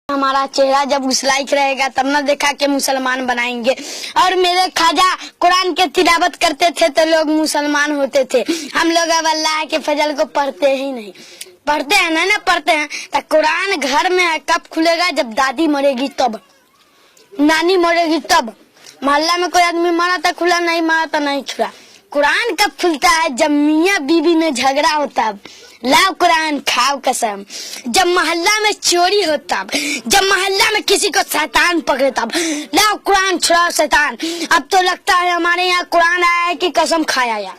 हमारा चेहरा जब उस लाइक रहेगा तब ना देखा के मुसलमान बनाएंगे। और मेरे खाजा कुरान के तिलावत करते थे तो लोग मुसलमान होते थे। हम लोग अब अल्लाह के फजल को पढ़ते ही नहीं, पढ़ते हैं ना पढ़ते हैं तो कुरान घर में है कब खुलेगा? जब दादी मरेगी तब, नानी मरेगी तब। मोहल्ला में कोई आदमी मरा था खुला, नहीं मरा था नहीं खुला। कुरान कब खुलता है? जब मियाँ बीबी में झगड़ा होता, लाओ कुरान खाओ कसम। जब मोहल्ला में चोरी होता, जब मोहल्ला में किसी को शैतान पकड़ता, लाओ कुरान छुड़ाओ शैतान। अब तो लगता है हमारे यहाँ कुरान आया है कि कसम खाया या।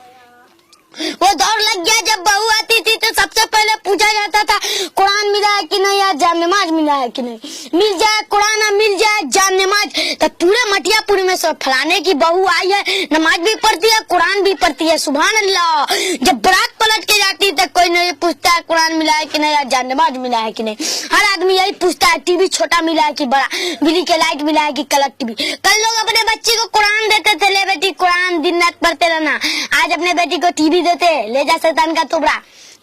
वो दौर लग गया जब बहू आती थी तो सबसे पहले पूछा जाता था कुरान मिला है कि नहीं, या जान नमाज मिला है कि नहीं। मिल जाए कुरान, मिल जाए जान नमाज, तो पूरे मटियापुर में सब फलाने की बहू आई है, नमाज भी पढ़ती है कुरान भी पढ़ती है, सुभान अल्लाह। जब बारात पलट के जाती तो कोई नहीं पूछता है कुरान मिला है कि नहीं, या जान नमाज मिला है कि नहीं। हर आदमी यही पूछता है टीवी छोटा मिला है कि बड़ा, बिजली के लाइट मिला है कि कलर टीवी। कल लोग अपने बच्ची को कुरान देते थे, ले बेटी कुरान दिन रात पढ़ते रहना। आज अपने बेटी को टीवी देते, ले जा शैतान का टुकड़ा,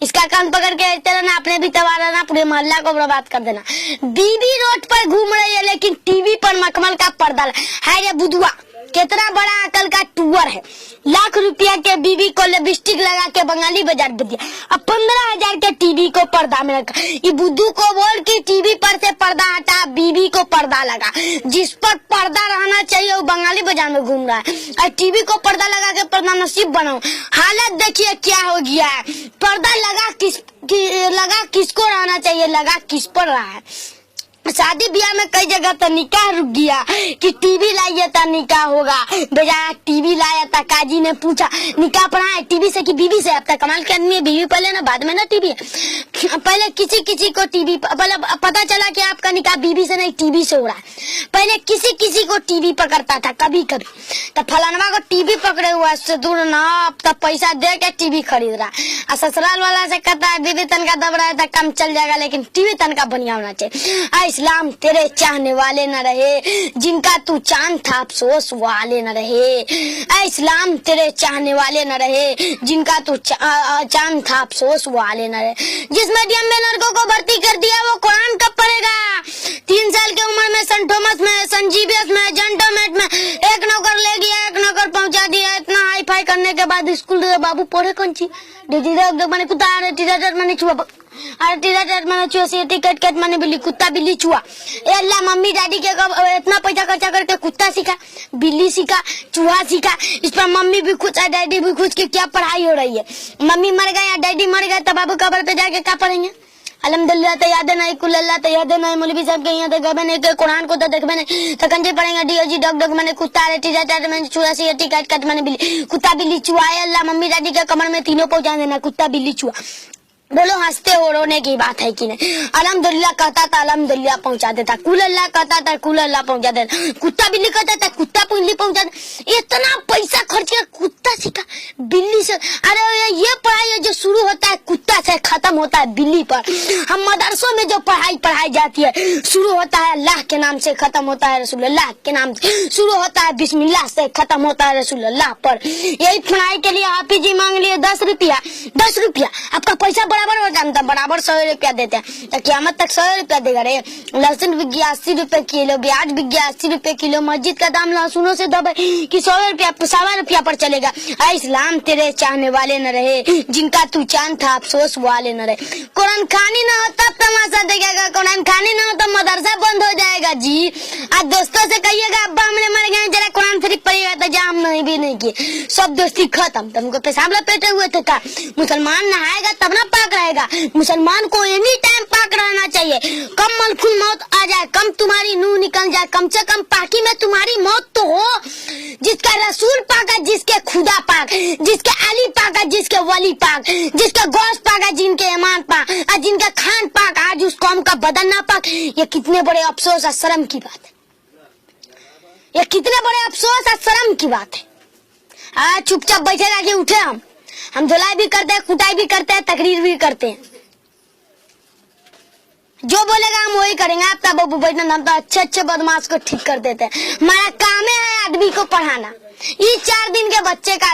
इसका कान पकड़ के ऐसे रहना, अपने भी तबाह रहना, पूरे मोहल्ला को बर्बाद कर देना। बीबी रोड पर घूम रही है लेकिन टीवी पर मखमल का पर्दा है। रे बुधुआ कितना बड़ा अकल का टूअर है। लाख रुपया के बीबी को लिपस्टिक लगा के बंगाली बाजार भेज दिया। अब 15,000 के टीवी को पर्दा में रखा। ये बुद्धू को बोल कि टीवी पर से पर्दा हटा, बीबी को पर्दा लगा। जिस पर पर्दा रहना चाहिए वो बंगाली बाजार में घूम रहा है और टीवी को पर्दा लगा के पर्दा नसीब बनाओ। हालत देखिए क्या हो गया है। पर्दा लगा किसको रहना चाहिए, लगा किस पर रहा है। शादी ब्याह में कई जगह तो निकाह रुक गया कि टीवी लाइए तो निकाह होगा। बेचारा टीवी लाया था, काजी ने पूछा निकाह पढ़ा है टीवी से कि बीवी से। अब तक कमाल के आदमी है, बीवी पहले ना बाद में ना टीवी है। पहले किसी को टीवी, पहले पता चला कि आपका निकाह बीवी से नहीं टीवी से हो रहा है। पहले किसी को टीवी पकड़ता था कभी कभी, तो फलानवा को टीवी पकड़े हुआ उससे दूर ना, अब तब पैसा दे के टीवी खरीद रहा है। ससुराल वाला से कहता है बीवी तन का दब रहा है तो कम चल जाएगा लेकिन टीवी तन का बढ़िया होना चाहिए। इस्लाम तेरे चाहने वाले न रहे, जिनका तू चांद था अफसोस वाले न रहे। इस्लाम तेरे चाहने वाले न रहे, जिनका तू चांद था अफसोस वाले न रहे। जिस मीडियम में लड़कों को भर्ती कर दिया वो कुरान कब पढ़ेगा? 3 साल की उम्र में सेंट थॉमस में, संजीवियस में, जंटोमेट में एक नौकर ले गया, एक नौकर पहुंचा दिया। इतना हाई फाई करने के बाद स्कूल बाबू पढ़े कौन सी मैंने कुत्ता मैंने छुआ, अरे टीचर मैंने छुआ सी टिकट कट मैंने बिल्ली कुत्ता बिल्ली छुआ। ए अल्लाह मम्मी डैडी के इतना पैसा खर्चा करके कुत्ता सीखा, बिल्ली सीखा, चूहा सीखा। इस पर मम्मी भी खुश है डैडी भी खुश की क्या पढ़ाई हो रही है। मम्मी मर गए या डैडी मर गए तो बाबू कब्र पे जाके क्या पढ़ेंगे? अल्हम्दुलिल्लाह तो याद नहीं, कुल अल्लाह तो याद नहीं, मौलवी साहब के यहाँ तो गए नहीं के कुरान को तो देखबे नहीं तो कंजे पढ़ेंगे। डीओजी डॉग मैंने कुत्ता रे टीचर मैंने चूहा सी टिकट कट मैंने बिल्ली कुत्ता बिल्ली चूहा। अल्लाह मम्मी डैडी के कमर में तीनों पहुंचा देना, कुत्ता बिल्ली चूहा। बोलो हंसते हो रोने की बात है कि नहीं? अल्हम्दुलिल्लाह कहता था अल्हम्दुलिल्लाह पहुंचा देता, कुल अल्लाह कहता था कुल अल्लाह पहुंचा देता, कुत्ता बिल्ली कहता था कुत्ता बिल्ली पहुंचा देता। इतना पैसा खर्च कर कुत्ता सीखा बिल्ली से। अरे ये पढ़ाई जो शुरू होता है कुत्ता से खत्म होता है बिल्ली पर। हम मदरसों में जो पढ़ाई जाती है शुरू होता है अल्लाह के नाम से, खत्म होता है रसूलुल्लाह के नाम से, शुरू होता है बिस्मिल्लाह से, खत्म होता है रसूलुल्लाह पर। यही पढ़ाई के लिए हाफिज जी मांग लिए 10 रुपया। आपका पैसा बराबर हो जाता, बराबर 100 रुपया देते हैं तो क़यामत तक 100 रुपया देगा रे। लहसुन बिक गया 80 रुपए किलो, प्याज बिक गया 80 रुपए किलो। मस्जिद का दाम लहसुनों से दबे कि 100 रुपया 100 रुपया पर चलेगा। इस्लाम तेरे चाहने वाले न रहे, जिनका तू चांद था अफसोस वाले न रहे। कुरान खानी न हो तब तमाशा देखेगा, कुरान खानी न हो तो मदरसा बंद हो जाएगा जी। आज दोस्तों से कहिएगा अब्बा हमने मर गए जरा कुरान शरीफ पढ़िएगा तो जा, हम नहीं भी नहीं किए, सब दोस्ती खत्म। तुमको पेशाब लपेटे हुए थे का? मुसलमान नहाएगा तब ना पाक रहेगा। मुसलमान को एनी टाइम पाक रहना चाहिए। कम मलकुल मौत आ जाए, कम तुम्हारी नूह निकल जाए, कम से कम पाकी में तुम्हारी मौत तो हो। जिसका रसूल पाक है, जिसके खुदा पाक, जिसके अली पाक है, जिसके वली पाक, जिसका गौस पाक है, जिनके ईमान पाक और जिनका खान पाक, आज उस कौम का बदन ना पाक। ये कितने बड़े अफसोस और शर्म की बात है, ये कितने बड़े अफसोस और शर्म की बात है। चुपचाप बैठे रह के उठे हम धुलाई भी करते हैं, कुटाई भी करते हैं, तकरीर भी करते हैं। जो बोलेगा हम वही करेंगे। आप तो बाबू बैठना, हम तो अच्छे अच्छे बदमाश को ठीक कर देते हैं। हमारा काम है आदमी को पढ़ाना। ये 4 दिन के बच्चे का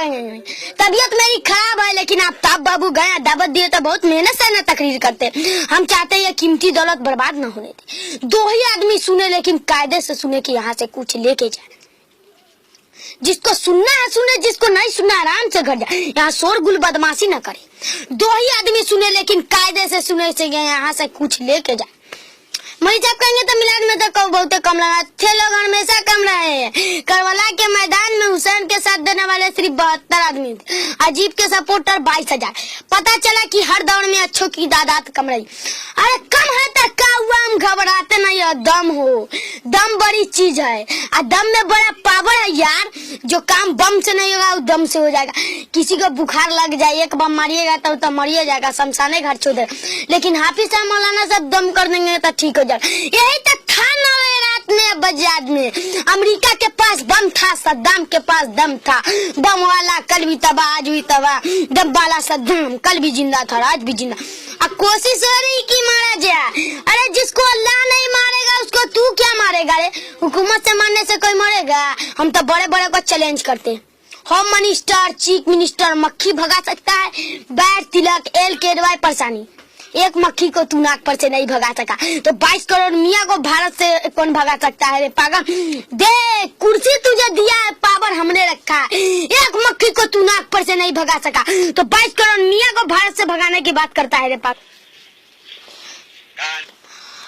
तबीयत मेरी खराब है, लेकिन आप ताब बाबू गए दावत दिए तो बहुत मेहनत से ना तकरीर करते। हम चाहते हैं ये कीमती दौलत बर्बाद न होने दे। 2 ही आदमी सुने, लेकिन कायदे से सुने कि यहाँ से कुछ लेके जाए। जिसको सुनना है सुने, जिसको नहीं सुनना आराम से घर जाए। यहाँ शोरगुल बदमाशी न करे। 2 ही आदमी सुने, लेकिन कायदे से सुने से यहाँ से कुछ लेके जाए। मई साहब कहेंगे तो मिलाद में तो बहुत कम लगा थे, लोग हमेशा कम रहे हैं। करबला के मैदान में हुसैन के साथ देने वाले सिर्फ 72 आदमी थे। अजीब के सपोर्टर 22,000। पता चला कि हर दौर में अच्छों की दादात कम रही। अरे कम है तो क्या हुआ, हम घबराते नहीं है। दम हो, दम बड़ी चीज है। और दम में बड़ा पावर है यार। जो काम बम से नहीं होगा वो दम से हो जाएगा। किसी को बुखार लग जाए, एक बम मारिएगा तो मरिए जाएगा, शमशाने घर छोड़ दे। लेकिन हाफिज साहब मौलाना सब दम कर देंगे तो ठीक हो। यही तो था 9 रात में बजाद में। अमेरिका के पास बम था, सद्दाम के पास दम था। बम वाला कल भी तबाह आज भी तबाह, दम वाला सद्दाम कल भी जिंदा था आज भी जिंदा। अब कोशिश हो रही कि मारा जाए। अरे जिसको अल्लाह नहीं मारेगा उसको तू क्या मारेगा रे? हुकूमत से मारने से कोई मरेगा? हम तो बड़े बड़े को चैलेंज करते हैं। होम मिनिस्टर, चीफ मिनिस्टर मक्खी भगा सकता है। बैट तिलक एल केडवाई परेशानी, एक मक्खी को तू नाक पर से नहीं भगा सका तो 22 करोड़ मियाँ को भारत से कौन भगा सकता है रे पागल? देख कुर्सी तुझे दिया है, पावर हमने रखा है। एक मक्खी को तू नाक पर से नहीं भगा सका तो 22 करोड़ मियाँ को भारत से भगाने की बात करता है रे पागल।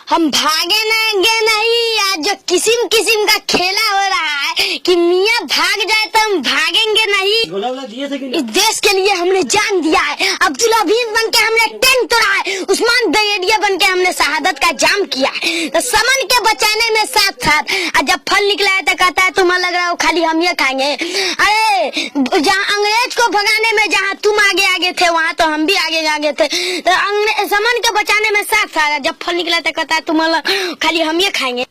हम भागेंगे नहीं। आज जो किस्म किस्म का खेला हो रहा है कि मियाँ भाग जाए तो हम भागेंगे नहीं। इस देश के लिए हमने जान दिया है। अब्दुल हफीज बन के हमने टैंक तोड़ा है। उस्मान दयेडिया बन के हमने शहादत का जाम किया है। तो समन के बचाने में साथ साथ और जब फल निकला है तो कहता है तुम्हें लग रहा है खाली हम ये खाएंगे। अरे जहाँ अंग्रेज को भगाने में जहाँ तुम आगे आगे थे वहाँ तो हम भी आगे आगे थे। तो समन के बचाने में साथ साथ जब फल निकला तो कहता है तुम खाली हम ये खाएंगे।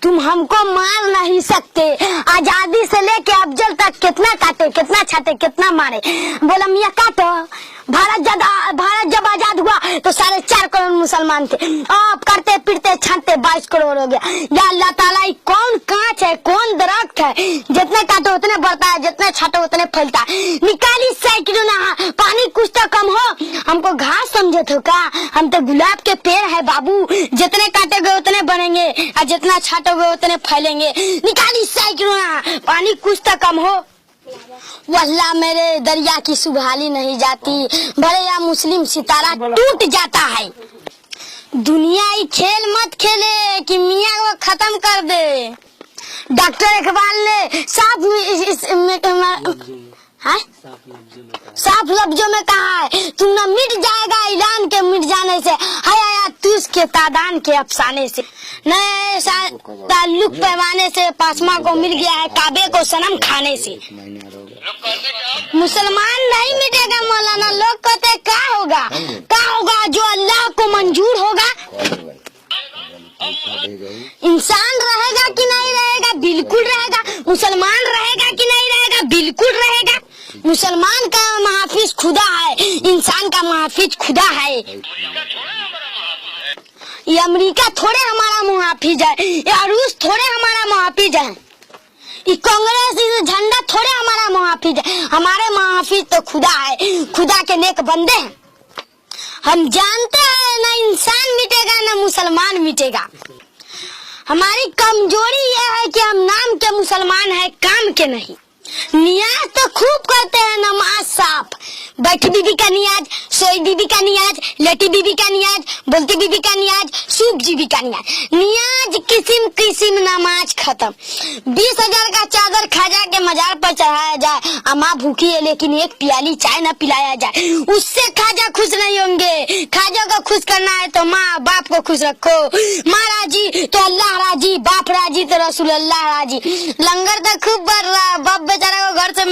तुम हमको मार नहीं सकते। आजादी से लेके अफजल तक कितना काटे, कितना छाटे, कितना मारे। बोला मियाँ काटो। भारत जब आजाद हुआ तो 4.5 करोड़ मुसलमान थे। अब करते पिटते छाटते 22 करोड़ हो गया। या अल्लाह ताला कौन कांच है, कौन दरख्त है? जितने काटो उतने बढ़ता है, जितने छाटो उतने फैलता है। निकाली साइकिल ना पानी कुछ तो कम हो। हमको घास समझे थे का? हम तो गुलाब के पेड़ है बाबू। जितने काटेगे उतने बनेंगे और जितना छाटोगे उतने फैलेंगे। निकाली साइकिल ना पानी कुछ तो कम हो। वल्लाह मेरे दरिया की सुबहाली नहीं जाती, बड़े या मुस्लिम सितारा टूट जाता है। दुनियाई खेल मत खेले कि मियाँ को खत्म कर दे। डॉक्टर इकबाल ने साफ लफ्जों में कहा है तुम न मिट जाएगा ऐलान के मिट जाने से, हया तुझ के तादान के अफसाने से। नए ताल्लुक पैमाने से पासमा को मिल गया है काबे को सनम खाने से। मुसलमान नहीं मिटेगा मौलाना। लोग कहते क्या होगा? क्या होगा जो अल्लाह को मंजूर होगा? इंसान रहेगा कि नहीं रहेगा? बिल्कुल रहेगा। मुसलमान रहेगा कि नहीं रहेगा? बिल्कुल रहेगा। मुसलमान का महफिज खुदा है, इंसान का महफिज खुदा है। ये अमेरिका थोड़े हमारा मुहाफिज है, ये रूस थोड़े हमारा मुहाफिज है, ये कांग्रेस ये झंडा थोड़े हमारा मुहाफिज है। हमारे मुहाफिज तो खुदा है, खुदा के नेक बंदे हैं। हम जानते हैं न इंसान मिटेगा न मुसलमान मिटेगा। हमारी कमजोरी यह है कि हम नाम के मुसलमान है, काम के नहीं। नियाज तो खूब करते हैं, नमाज साफ, बैठी बीबी का नियाज, सोई बीबी का नियाज, लेटी बीबी का नियाज, बोलती बीबी का नियाज, सूप जीबी का नियाज किस्म किस्म नमाज खत्म। 20,000 का चादर खाजा के मजार पर चढ़ाया जाए, अम्मा भूखी है लेकिन एक प्याली चाय न पिलाया जाए, उससे खाजा खुश नहीं होंगे। खाजा को खुश करना है तो माँ बाप को खुश रखो। माँ राजी तो अल्लाह राजी, बाप राजी तो रसूल अल्लाह राजी। लंगर तो खूब बढ़ रहा, बाप बेचारा को घर से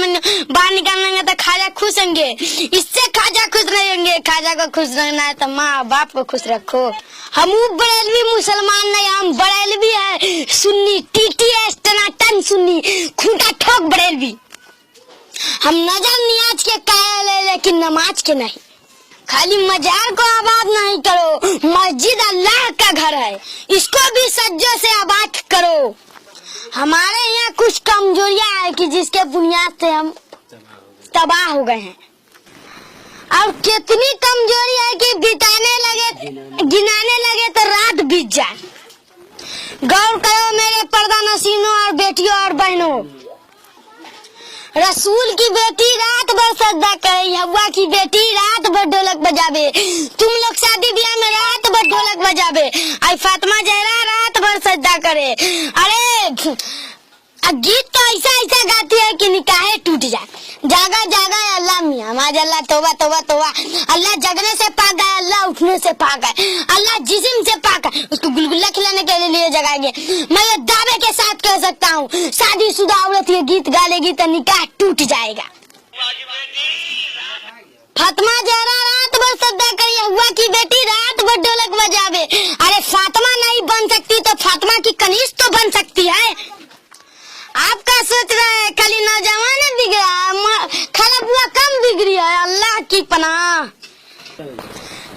बाहर निकालेंगे तो खाजा खुश होंगे, इससे खाजा खुश नहीं होंगे। खाजा को खुश रहना है तो माँ बाप को खुश रखो। हम बरेलवी मुसलमान नहीं, हम बरेलवी है सुन्नी, TTS टनाटन सुन्नी, खूंटा ठोक बरेलवी। हम नजर नियाज के कायल है लेकिन नमाज के नहीं। खाली मजार को आबाद नहीं करो, मस्जिद अल्लाह का घर है, इसको भी सज्जों से आबाद करो। हमारे यहाँ कुछ कमजोरियां है कि जिसके बुनियाद से हम तबाह हो गए हैं। और कितनी कमजोरी है कि गिनाने लगे तो रात बीत जाए। गौर करो मेरे पर्दा नशीनों और बेटियों और बहनों, रसूल की बेटी रात भर सजदा करे, हवा की बेटी रात भर ढोलक बजावे, तुम लोग शादी ब्याह में रात भर ढोलक बजावे, आई फातिमा जहरा रात भर सजदा करे। अरे गीत तो ऐसा ऐसा गाती है कि निकाहे टूट जाए। जागा जागा अल्लाह मियां माजल्ला, तौबा तौबा तौबा। अल्लाह जगने से पाक है, अल्लाह उठने से पाक है, अल्लाह जिस्म से पाक है, उसको गुलगुल्ला खिलाने के लिए जगाएंगे। मैं ये दावे के साथ कह सकता हूँ, शादीशुदा औरत ये गीत गा लेगी तो निकाह टूट जाएगा। फातिमा जहरा रात भर सजदा करी, हुआ की बेटी रात भर ढोलक बजावे। अरे फातिमा नहीं बन सकती तो फातिमा की कनीज तो बन सकती है। आपका सोच रहे हैं खाली नौजवान बिगड़ा, खाला बुआ कम बिगड़ी है। अल्लाह की पनाह।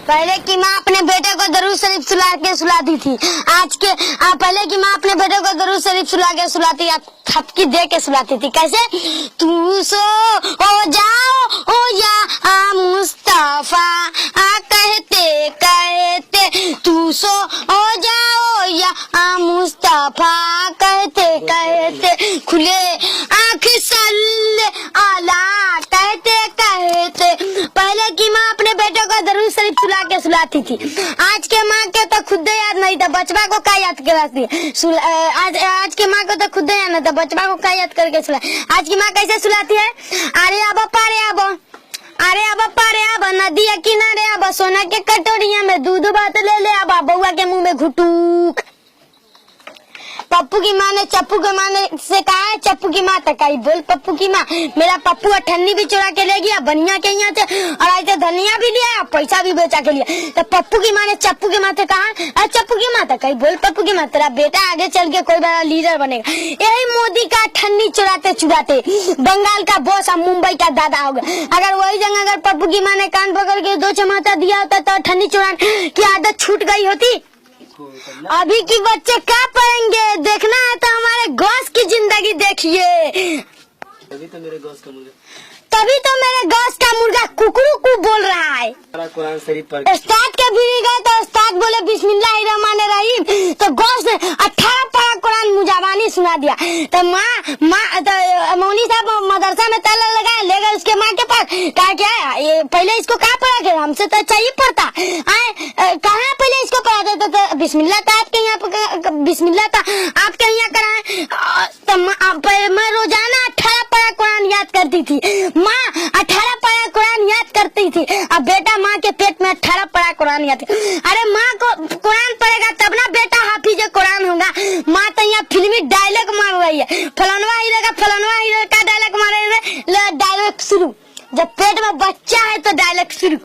पहले की माँ अपने बेटे को दरूद शरीफ सुलाती थी। पहले की माँ अपने बेटे को दरूद शरीफ सुलाती, थपकी दे के सुलाती थी। कैसे? तू सो हो जाओ ओ या मुस्तफा, कहते कहते तू सो हो जाओ या मुस्तफा, कहते कहते खुले आँख सल्ले आला, कहते कहते। पहले की माँ अपने बेटे को दरूद शरीफ सुलाती थी। आज के माँ के तो खुद याद नहीं था, बचवा को क्या याद कराती है। आज के माँ को तो खुद याद नहीं था, बचवा को क्या याद करके सुला। आज की माँ कैसे सुलाती है? अरे अब पारे अब, अरे अब पारे अब, नदी के किनारे अब, सोना के कटोरिया में दूध बात ले ले अब, बउआ के मुंह में घुटूक। पप्पू की माँ ने चप्पू के माँ ने से कहा है, चप्पू की माँ तक आई, बोल पप्पू की माँ, मेरा पप्पू अठन्नी भी चुरा के ले गया बनिया के यहाँ से, और ऐसे धनिया भी लिया, पैसा भी बेचा के लिया। तो पप्पू की माँ ने चप्पू की माँ से कहा, अरे चप्पू की माँ तक आई, बोल पप्पू की माँ, तेरा बेटा आगे चल के कोई बड़ा लीडर बनेगा। यही मोदी का अठन्नी चुराते चुराते बंगाल का बॉस और मुंबई का दादा होगा। अगर वही जगह अगर पप्पू की माँ ने कान पकड़ के 2 चमाचा दिया होता तो अठन्नी चुराने की आदत छूट गई होती। अभी की बच्चे क्या पढ़ेंगे? देखना है तो हमारे गौस की जिंदगी देखिए। तभी तो मेरे गौस का मुर्गा कुकरू को बोल रहा है। कुरान शरीफ पढ़ उस्ताद के भी गए तो उस्ताद बोले बिस्मिल्लाहिर्रहमानिर्रहीम, तो गौस ने 18 पारा कुरान मुजाबानी सुना दिया। तो मौनी साहब मदरसा में ताला लगाए, ले गए उसके माँ के पास, कहा क्या ये पहले इसको कहाँ पढ़ा के, हमसे तो अच्छा ही पढ़ता है, कहाँ पहले इसको पढ़ा देता था, बिस्मिल्लाह था आपके यहाँ, बिस्मिल्लाह था आपके यहाँ कराए। तो मैं रोजाना 18 पारा कुरान याद करती थी, माँ 18 पारा कुरान याद करती थी। अब बेटा माँ के पेट में 18 पारा कुरान याद। अरे माँ को कुरान पढ़ेगा तब ना बेटा हाफिज कुरान होगा। माँ तो यहाँ फिल्मी डायलॉग मार रही है, फलानवा हीरो का डायलॉग मार रहे, डायलॉग शुरू। जब पेट में बच्चा है तो डायलॉग शुरू।